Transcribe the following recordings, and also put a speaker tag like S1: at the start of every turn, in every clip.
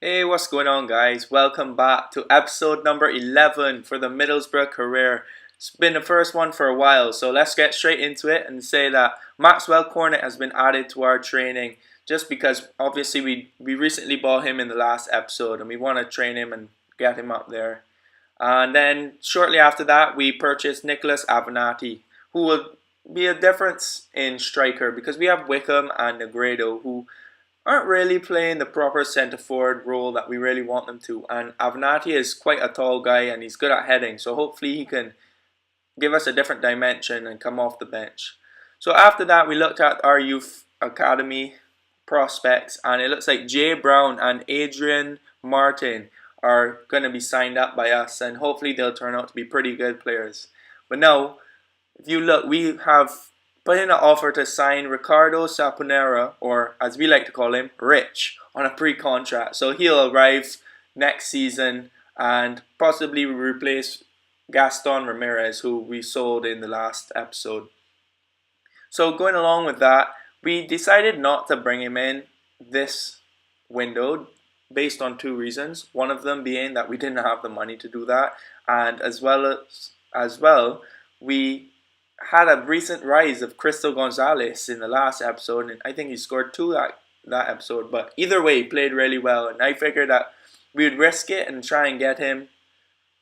S1: Hey, what's going on, guys? Welcome back to episode number 11 for the Middlesbrough career. It's been the first one for a while, so let's get straight into it and say that Maxwell Cornet has been added to our training just because obviously we recently bought him in the last episode and we want to train him and get him up there. And then shortly after that, we purchased Nicholas Avenatti, who will be a difference in striker because we have Wickham and Negredo who aren't really playing the proper centre forward role that we really want them to. And Avenatti is quite a tall guy and he's good at heading, so hopefully he can give us a different dimension and come off the bench. So after that, we looked at our youth academy prospects, and it looks like Jay Brown and Adrian Martin are going to be signed up by us, and hopefully they'll turn out to be pretty good players. But now, if you look, we have put in an offer to sign Ricardo Saponera, or as we like to call him, Rich, on a pre-contract. So he'll arrive next season and possibly replace Gaston Ramirez, who we sold in the last episode. So going along with that, we decided not to bring him in this window based on two reasons. One of them being that we didn't have the money to do that, and as well, we had a recent rise of Crystal Gonzalez in the last episode, and I think he scored two that episode. But either way, he played really well, and I figured that we would risk it and try and get him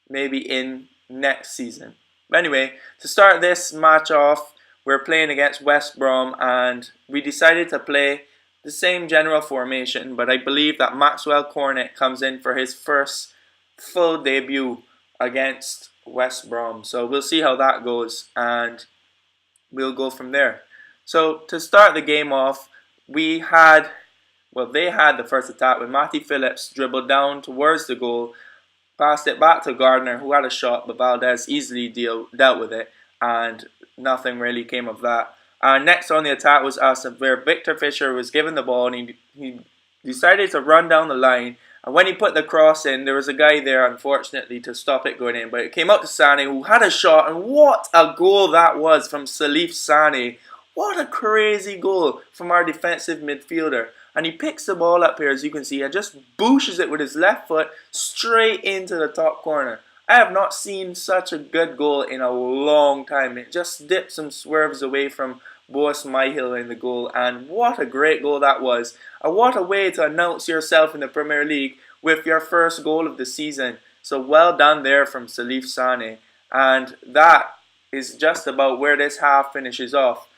S1: maybe in next season. But anyway, to start this match off, we're playing against West Brom, and we decided to play the same general formation, but I believe that Maxwell Cornet comes in for his first full debut against West Brom. So we'll see how that goes and we'll go from there. So to start the game off, they had the first attack when Matty Phillips dribbled down towards the goal, passed it back to Gardner, who had a shot, but Valdez easily dealt with it, and nothing really came of that. And next on the attack was us, where Victor Fisher was given the ball and he decided to run down the line. And when he put the cross in, there was a guy there, unfortunately, to stop it going in. But it came out to Sane, who had a shot. And what a goal that was from Salif Sane. What a crazy goal from our defensive midfielder. And he picks the ball up here, as you can see, and just booshes it with his left foot straight into the top corner. I have not seen such a good goal in a long time. It just dips and swerves away from Boas Myhill in the goal, and what a great goal that was. And what a way to announce yourself in the Premier League with your first goal of the season. So well done there from Salif Sane. And that is just about where this half finishes off.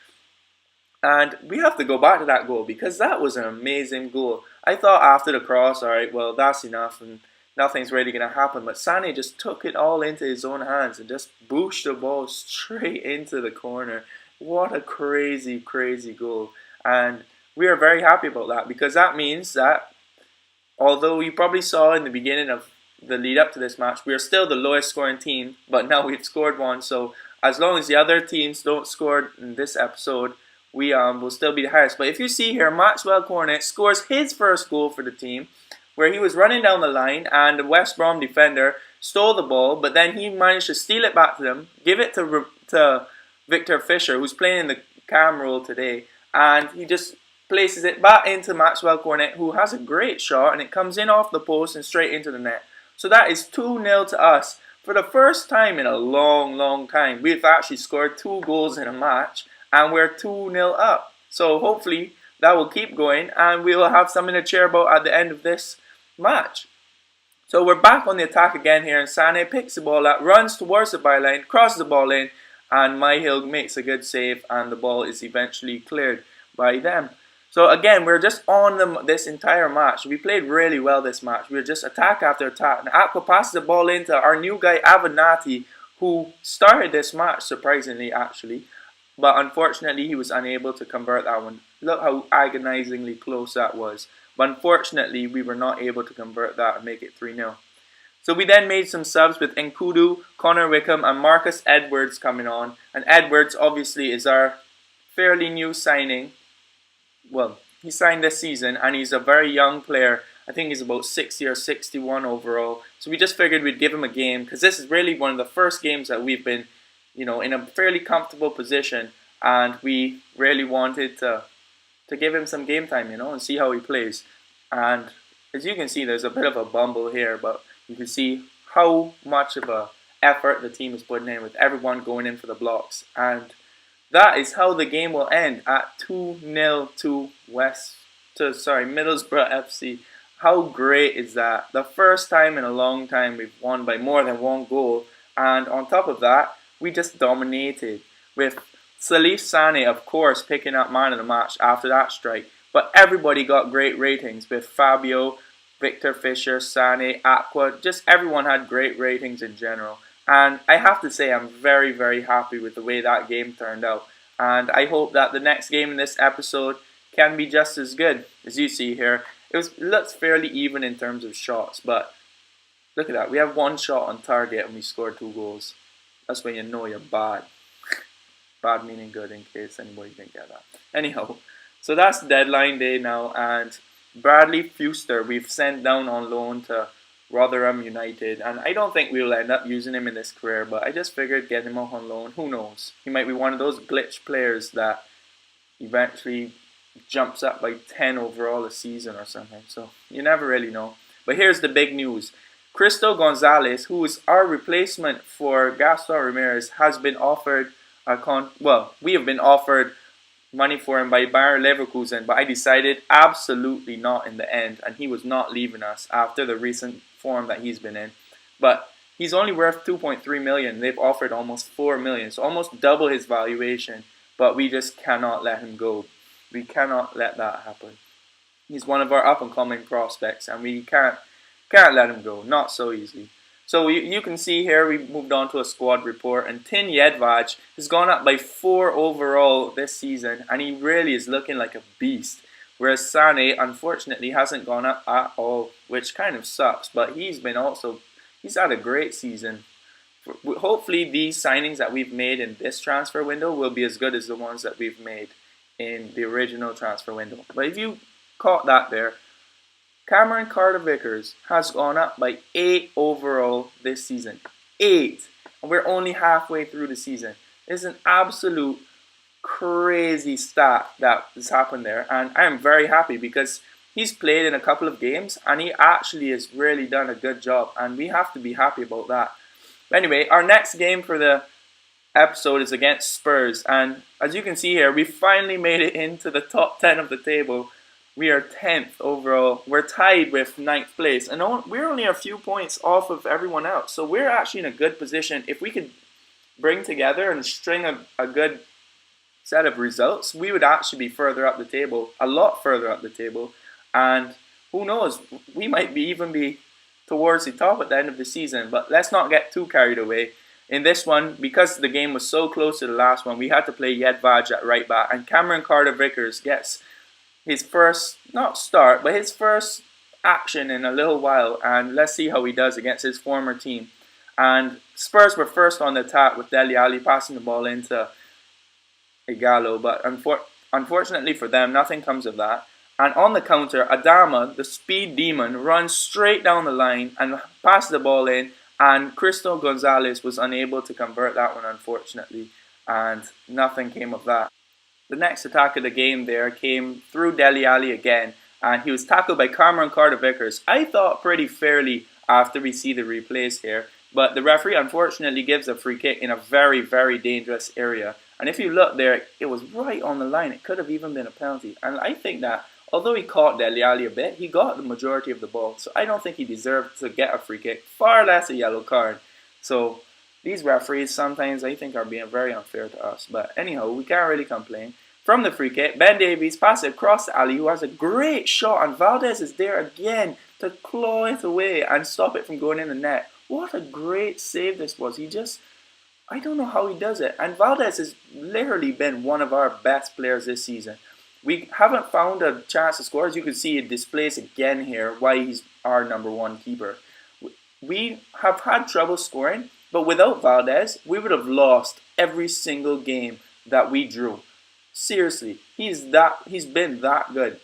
S1: And we have to go back to that goal because that was an amazing goal. I thought after the cross, alright, well, that's enough and nothing's really going to happen. But Sane just took it all into his own hands and just booshed the ball straight into the corner. What a crazy, crazy goal. And we are very happy about that because that means that although you probably saw in the beginning of the lead up to this match, we are still the lowest scoring team, but now we've scored one. So as long as the other teams don't score in this episode, we will still be the highest. But if you see here, Maxwell Cornet scores his first goal for the team, where he was running down the line and the West Brom defender stole the ball, but then he managed to steal it back to them, give it to Victor Fisher, who's playing in the cam role today, and he just places it back into Maxwell Cornet, who has a great shot, and it comes in off the post and straight into the net. So that is 2-0 to us. For the first time in a long, long time, we've actually scored 2 goals in a match, and we're 2-0 up. So hopefully that will keep going, and we will have something to cheer about at the end of this match. So we're back on the attack again here, and Sane picks the ball up, runs towards the byline, crosses the ball in, and Myhill makes a good save, and the ball is eventually cleared by them. So again, we're just on them this entire match. We played really well this match. We were just attack after attack. And Aqua passes the ball into our new guy Avenatti, who started this match, surprisingly actually. But unfortunately, he was unable to convert that one. Look how agonizingly close that was. But unfortunately, we were not able to convert that and make it 3-0. So we then made some subs with Nkudu, Connor Wickham and Marcus Edwards coming on. And Edwards obviously is our fairly new signing. Well, he signed this season and he's a very young player. I think he's about 60 or 61 overall. So we just figured we'd give him a game because this is really one of the first games that we've been, in a fairly comfortable position. And we really wanted to give him some game time, and see how he plays. And as you can see, there's a bit of a bumble here, but you can see how much of a effort the team is putting in with everyone going in for the blocks. And that is how the game will end at 2-0 to Middlesbrough FC. How great is that? The first time in a long time we've won by more than one goal. And on top of that, we just dominated with Salif Sane, of course, picking up man of the match after that strike. But everybody got great ratings with Fabio, Victor Fisher, Sane, Aqua. Just everyone had great ratings in general. And I have to say I'm very, very happy with the way that game turned out. And I hope that the next game in this episode can be just as good. As you see here, it looks fairly even in terms of shots. But look at that. We have one shot on target and we scored 2 goals. That's when you know you're bad. Bad meaning good, in case anybody didn't get that. Anyhow, so that's deadline day now. And Bradley Fuster, we've sent down on loan to Rotherham United, and I don't think we'll end up using him in this career, but I just figured get him off on loan. Who knows? He might be one of those glitch players that eventually jumps up by 10 overall a season or something, so you never really know. But here's the big news. Cristo Gonzalez, who is our replacement for Gaston Ramirez, has been offered we have been offered money for him by Bayer Leverkusen, but I decided absolutely not in the end, and he was not leaving us after the recent form that he's been in. But he's only worth 2.3 million. They've offered almost 4 million, so almost double his valuation, but we just cannot let him go. We cannot let that happen. He's one of our up-and-coming prospects, and we can't let him go, not so easily. So you can see here we moved on to a squad report, and Tin Jedvaj has gone up by 4 overall this season, and he really is looking like a beast. Whereas Sane, unfortunately, hasn't gone up at all, which kind of sucks, but he's had a great season. Hopefully these signings that we've made in this transfer window will be as good as the ones that we've made in the original transfer window. But if you caught that there, Cameron Carter-Vickers has gone up by 8 overall this season. 8! And we're only halfway through the season. It's an absolute crazy stat that has happened there. And I am very happy because he's played in a couple of games and he actually has really done a good job. And we have to be happy about that. But anyway, our next game for the episode is against Spurs. And as you can see here, we finally made it into the top 10 of the table. We are 10th overall. We're tied with 9th place. And we're only a few points off of everyone else. So we're actually in a good position. If we could bring together and string a good set of results, we would actually be further up the table. A lot further up the table. And who knows, we might even be towards the top at the end of the season. But let's not get too carried away. In this one, because the game was so close to the last one, we had to play Jedvaj at right back. And Cameron Carter-Vickers gets his first, not start, but his first action in a little while. And let's see how he does against his former team. And Spurs were first on the attack with Dele Alli passing the ball into Igalo. But unfortunately for them, nothing comes of that. And on the counter, Adama, the speed demon, runs straight down the line and passes the ball in. And Cristo Gonzalez was unable to convert that one, unfortunately. And nothing came of that. The next attack of the game there came through Dele Alli again, and he was tackled by Cameron Carter-Vickers. I thought pretty fairly after we see the replays here, but the referee unfortunately gives a free kick in a very, very dangerous area. And if you look there, it was right on the line. It could have even been a penalty. And I think that although he caught Dele Alli a bit, he got the majority of the ball. So I don't think he deserved to get a free kick, far less a yellow card. So these referees sometimes I think are being very unfair to us. But anyhow, we can't really complain. From the free kick, Ben Davies passes it across to Ali, who has a great shot. And Valdez is there again to claw it away and stop it from going in the net. What a great save this was. I don't know how he does it. And Valdez has literally been one of our best players this season. We haven't found a chance to score. As you can see, it displays again here why he's our #1 keeper. We have had trouble scoring, but without Valdez, we would have lost every single game that we drew. Seriously, he's been that good.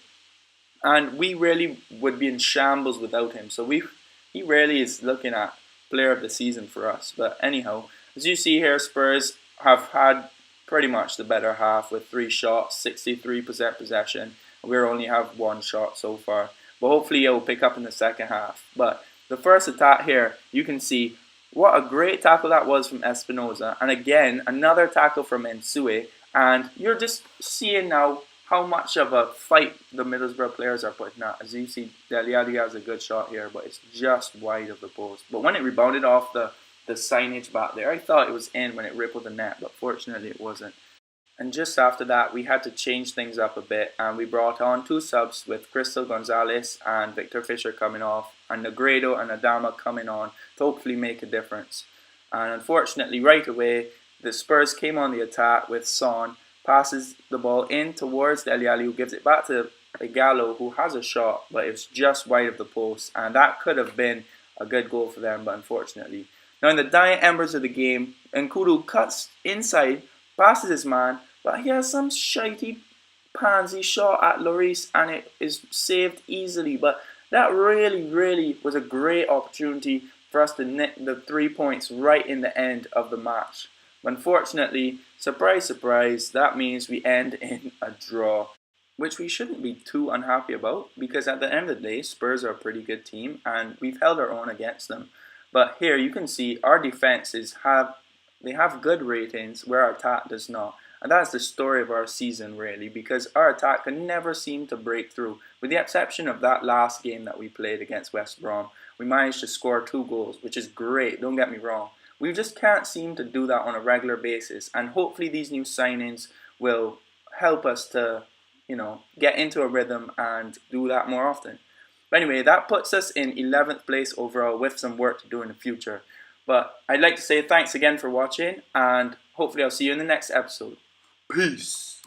S1: And we really would be in shambles without him. So he really is looking at player of the season for us. But anyhow, as you see here, Spurs have had pretty much the better half with 3 shots, 63% possession. We only have 1 shot so far. but hopefully it will pick up in the second half. But the first attack here, you can see what a great tackle that was from Espinosa, and again another tackle from Ensue, and you're just seeing now how much of a fight the Middlesbrough players are putting out. As you see, Dele Alli has a good shot here, but it's just wide of the post. But when it rebounded off the signage back there, I thought it was in when it rippled the net, but fortunately it wasn't. And just after that, we had to change things up a bit, and we brought on 2 subs with Crystal Gonzalez and Victor Fisher coming off, and Negredo and Adama coming on to hopefully make a difference. And unfortunately, right away, the Spurs came on the attack with Sane, passes the ball in towards Dele Alli, who gives it back to Gallo, who has a shot, but it's just wide of the post, and that could have been a good goal for them, but unfortunately. Now in the dying embers of the game, Nkudu cuts inside, passes his man, but he has some shitey pansy shot at Lloris, and it is saved easily. But that really was a great opportunity for us to nick the 3 points right in the end of the match. Unfortunately, surprise, surprise, that means we end in a draw, which we shouldn't be too unhappy about, because at the end of the day, Spurs are a pretty good team, and we've held our own against them. But here you can see our defenses have good ratings where our attack does not. And that's the story of our season really, because our attack can never seem to break through. With the exception of that last game that we played against West Brom, we managed to score 2 goals, which is great, don't get me wrong. We just can't seem to do that on a regular basis, and hopefully these new signings will help us to, get into a rhythm and do that more often. But anyway, that puts us in 11th place overall with some work to do in the future. But I'd like to say thanks again for watching, and hopefully I'll see you in the next episode. Peace.